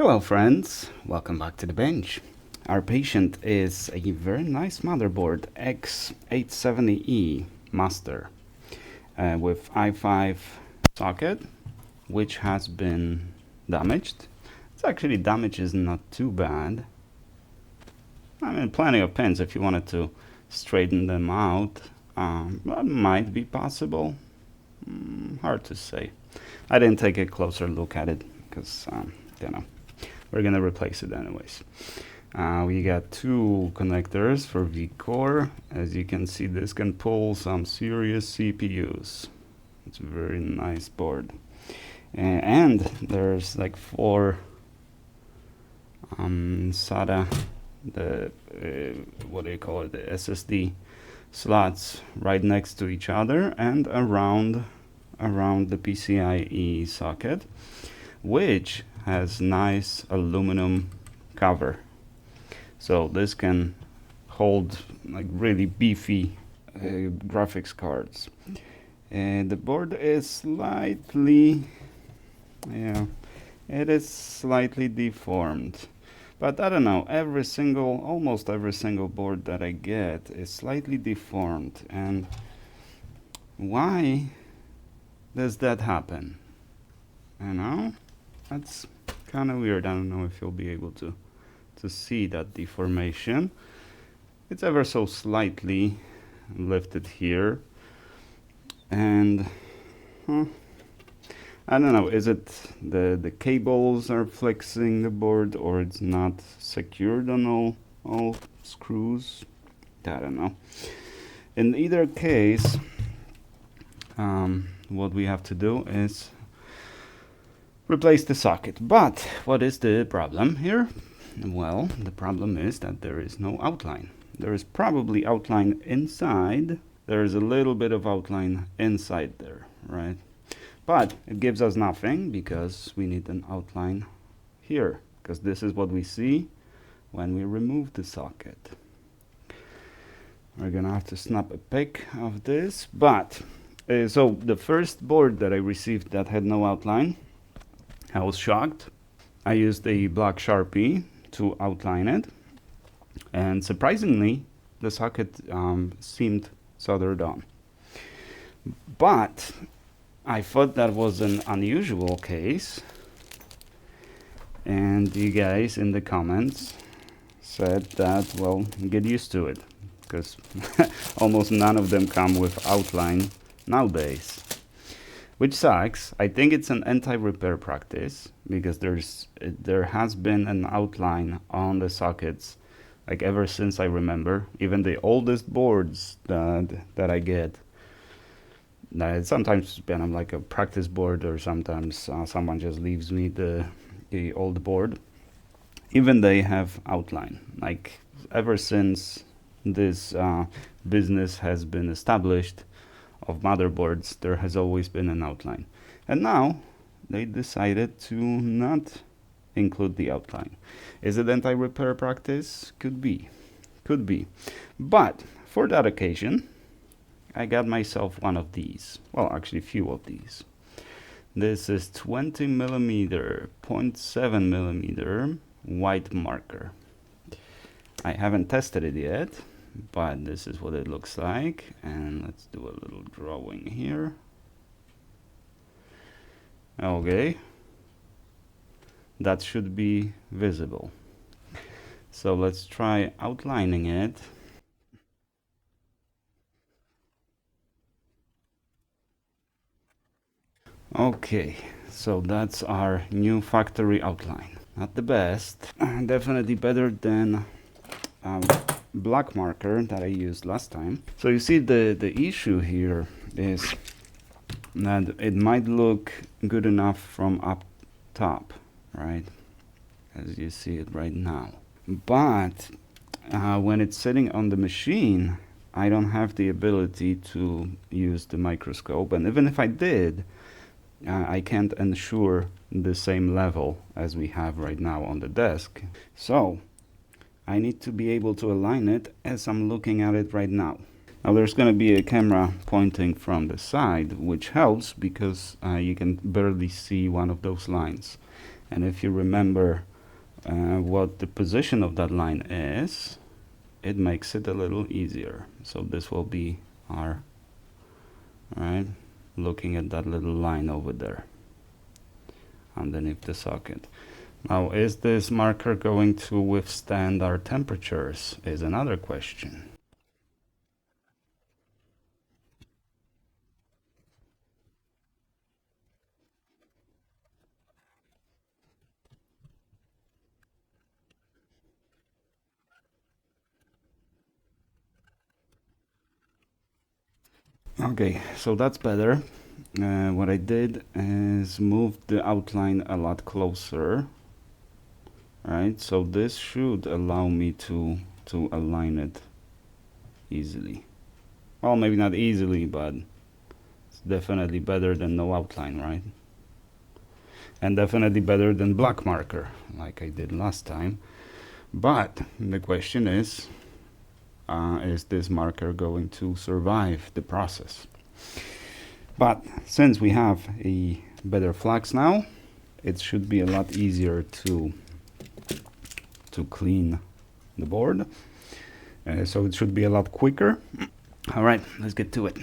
Hello friends, welcome back to the bench. Our patient is a very nice motherboard X870E master with i5 socket, which has been damaged. It's actually damage is not too bad. I mean, plenty of pins if you wanted to straighten them out. That might be possible. Hard to say. I didn't take a closer look at it because, you know, we're gonna replace it anyways. We got two connectors for vCore. As you can see, this can pull some serious CPUs. It's a very nice board. And there's like four SATA, what do you call it, the SSD slots right next to each other and around the PCIe socket, which has nice aluminum cover. So this can hold like really beefy graphics cards. And the board is slightly, it is slightly deformed. But I don't know, almost every single board that I get is slightly deformed. And why does that happen? You know, that's kind of weird. I don't know if you'll be able to see that deformation. It's ever so slightly lifted here. And I don't know, is it the cables are flexing the board, or it's not secured on all screws? I don't know. In either case, what we have to do is replace the socket. But what is the problem here? Well, the problem is that there is no outline. There is probably outline inside. There is a little bit of outline inside there, right? But it gives us nothing because we need an outline here, because this is what we see when we remove the socket. We're gonna have to snap a pic of this. But so the first board that I received that had no outline, I was shocked. I used a black Sharpie to outline it, and surprisingly the socket seemed soldered on. But I thought that was an unusual case, and you guys in the comments said that, well, get used to it, because almost none of them come with outline nowadays. Which sucks. I think it's an anti-repair practice, because there has been an outline on the sockets like ever since I remember. Even the oldest boards that I get, sometimes when I'm like a practice board, or sometimes someone just leaves me the old board, even they have outline. Like ever since this business has been established of motherboards, there has always been an outline. And now they decided to not include the outline. Is it anti-repair practice? Could be. But for that occasion, I got myself one of these. Well, actually a few of these. This is 20 millimeter, 0.7 millimeter white marker. I haven't tested it yet, but this is what it looks like. And let's do a little drawing here. Okay, that should be visible. So let's try outlining it. Okay, so that's our new factory outline. Not the best, definitely better than black marker that I used last time. So you see the issue here is that it might look good enough from up top, right, as you see it right now, but when it's sitting on the machine, I don't have the ability to use the microscope, and even if I did, I can't ensure the same level as we have right now on the desk. So I need to be able to align it as I'm looking at it right now. Now there's going to be a camera pointing from the side, which helps because you can barely see one of those lines. And if you remember what the position of that line is, it makes it a little easier. So this will be our, right, looking at that little line over there underneath the socket. Now, is this marker going to withstand our temperatures is another question. Okay, so that's better. What I did is move the outline a lot closer, right? So this should allow me to align it easily. Well, maybe not easily, but it's definitely better than no outline, right? And definitely better than black marker, like I did last time. But the question is this marker going to survive the process? But since we have a better flux now, it should be a lot easier to clean the board. So it should be a lot quicker. All right, let's get to it.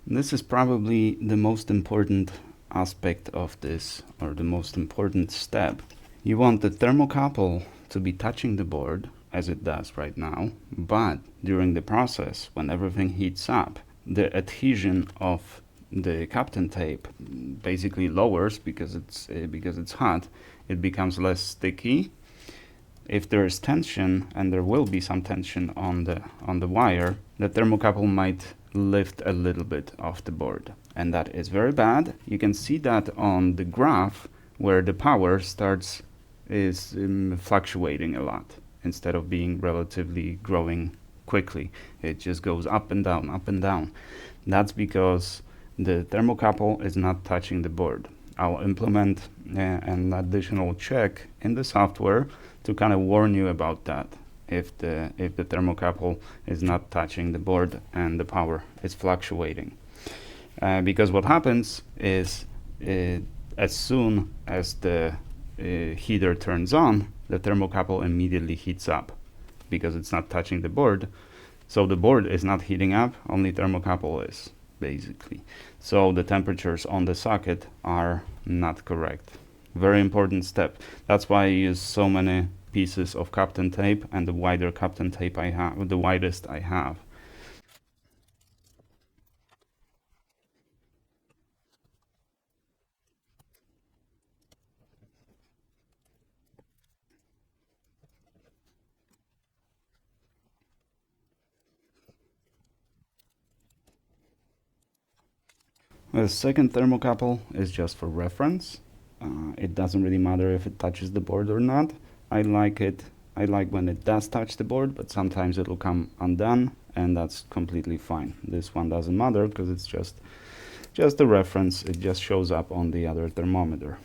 This is probably the most important aspect of this, or the most important step. You want the thermocouple to be touching the board, as it does right now, but during the process, when everything heats up, the adhesion of the Kapton tape basically lowers because it's hot. It becomes less sticky. If there is tension, and there will be some tension on the wire, the thermocouple might lift a little bit off the board, and that is very bad. You can see that on the graph where the power is fluctuating a lot instead of being relatively growing quickly. It just goes up and down, up and down. That's because the thermocouple is not touching the board. I'll implement an additional check in the software to kind of warn you about that. If the thermocouple is not touching the board and the power is fluctuating. Because what happens is as soon as the heater turns on, the thermocouple immediately heats up because it's not touching the board. So the board is not heating up, only thermocouple is, basically. So the temperatures on the socket are not correct. Very important step. That's why I use so many pieces of Kapton tape, and the wider Kapton tape I have, the widest I have. The second thermocouple is just for reference. It doesn't really matter if it touches the board or not. I like when it does touch the board, but sometimes it'll come undone, and that's completely fine. This one doesn't matter because it's just a reference. It just shows up on the other thermometer.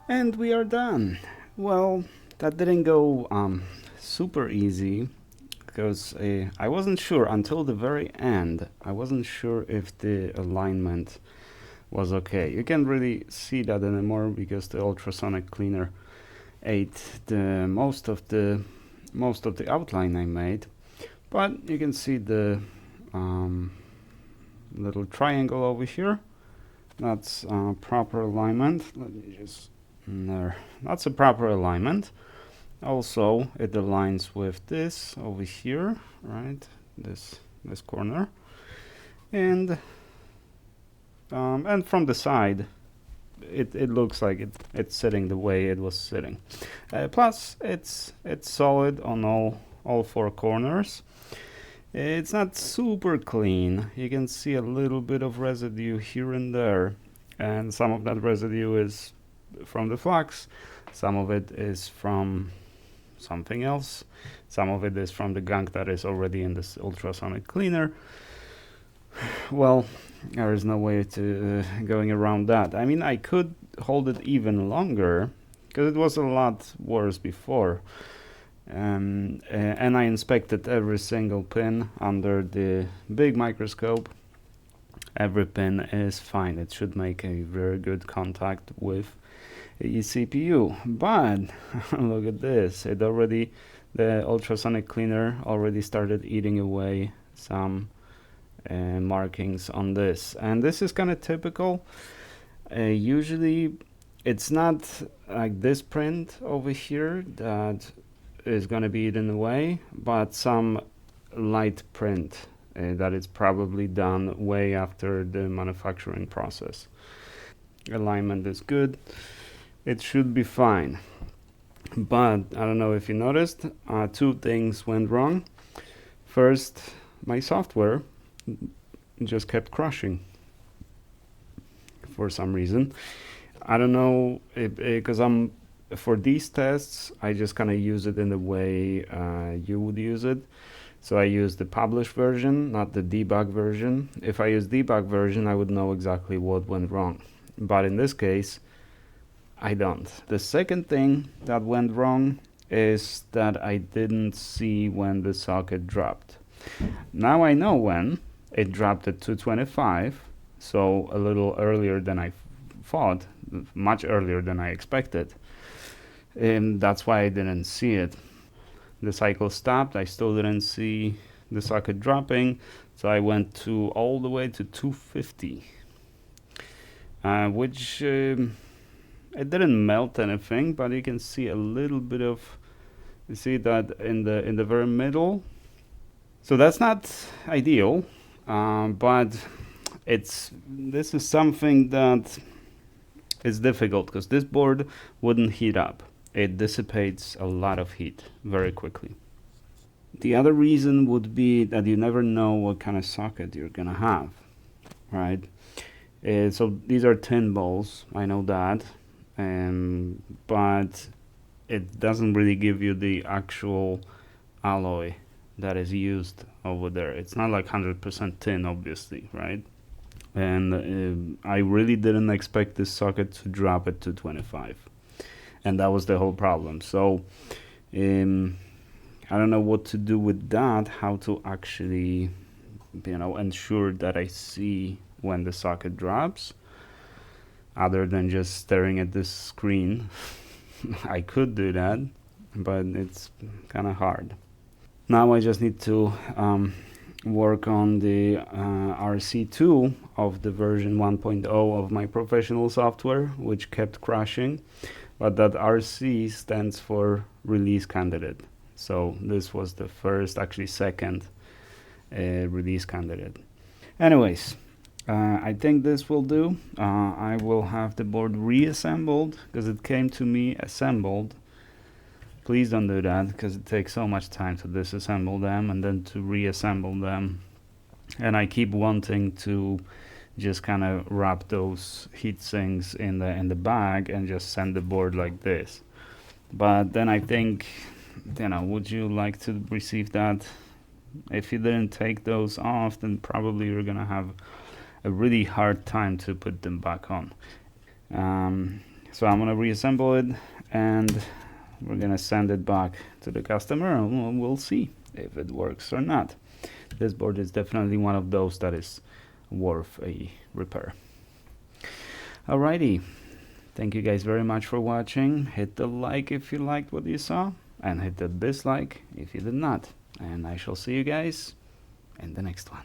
And we are done. Well, that didn't go super easy because I wasn't sure until the very end. I wasn't sure if the alignment was okay. You can't really see that anymore because the ultrasonic cleaner ate the most of the outline I made. But you can see the little triangle over here. That's proper alignment. Let me just there. That's a proper alignment. Also, it aligns with this over here, right? This corner, and from the side, it looks like it's sitting the way it was sitting. Plus, it's solid on all four corners. It's not super clean. You can see a little bit of residue here and there, and some of that residue is from the flux, some of it is from something else, some of it is from the gunk that is already in this ultrasonic cleaner. Well, there is no way to going around that. I mean, I could hold it even longer because it was a lot worse before. And I inspected every single pin under the big microscope. Every pin is fine. It should make a very good contact with the CPU. But look at this. The ultrasonic cleaner already started eating away some markings on this. And this is kind of typical. Usually it's not like this print over here that is going to be eaten away, but some light print that is probably done way after the manufacturing process. Alignment is good. It should be fine. But I don't know if you noticed, two things went wrong. First, my software just kept crashing for some reason. I don't know, because for these tests, I just kind of use it in the way you would use it. So I use the published version, not the debug version. If I use debug version, I would know exactly what went wrong. But in this case, I don't. The second thing that went wrong is that I didn't see when the socket dropped. Now I know when. It dropped at 225, so a little earlier than I thought, much earlier than I expected. And that's why I didn't see it. The cycle stopped. I still didn't see the socket dropping, so I went all the way to 250, which it didn't melt anything, but you can see a little bit of. You see that in the very middle. So that's not ideal, but this is something that is difficult because this board wouldn't heat up. It dissipates a lot of heat very quickly. The other reason would be that you never know what kind of socket you're gonna have, right? So these are tin balls, I know that, but it doesn't really give you the actual alloy that is used over there. It's not like 100% tin, obviously, right? And I really didn't expect this socket to drop at 225. And that was the whole problem. So I don't know what to do with that, how to actually, ensure that I see when the socket drops, other than just staring at this screen. I could do that, but it's kind of hard. Now I just need to work on the RC2 of the version 1.0 of my professional software, which kept crashing. But that RC stands for release candidate. So this was the first, actually second release candidate. Anyways, I think this will do. I will have the board reassembled because it came to me assembled. Please don't do that because it takes so much time to disassemble them and then to reassemble them. And I keep wanting to just kind of wrap those heat sinks in the bag and just send the board like this. But then I think, would you like to receive that? If you didn't take those off, then probably you're gonna have a really hard time to put them back on. So I'm gonna reassemble it, and we're gonna send it back to the customer, and we'll see if it works or not. This board is definitely one of those that is worth a repair. Alrighty, thank you guys very much for watching. Hit the like if you liked what you saw, and hit the dislike if you did not. And I shall see you guys in the next one.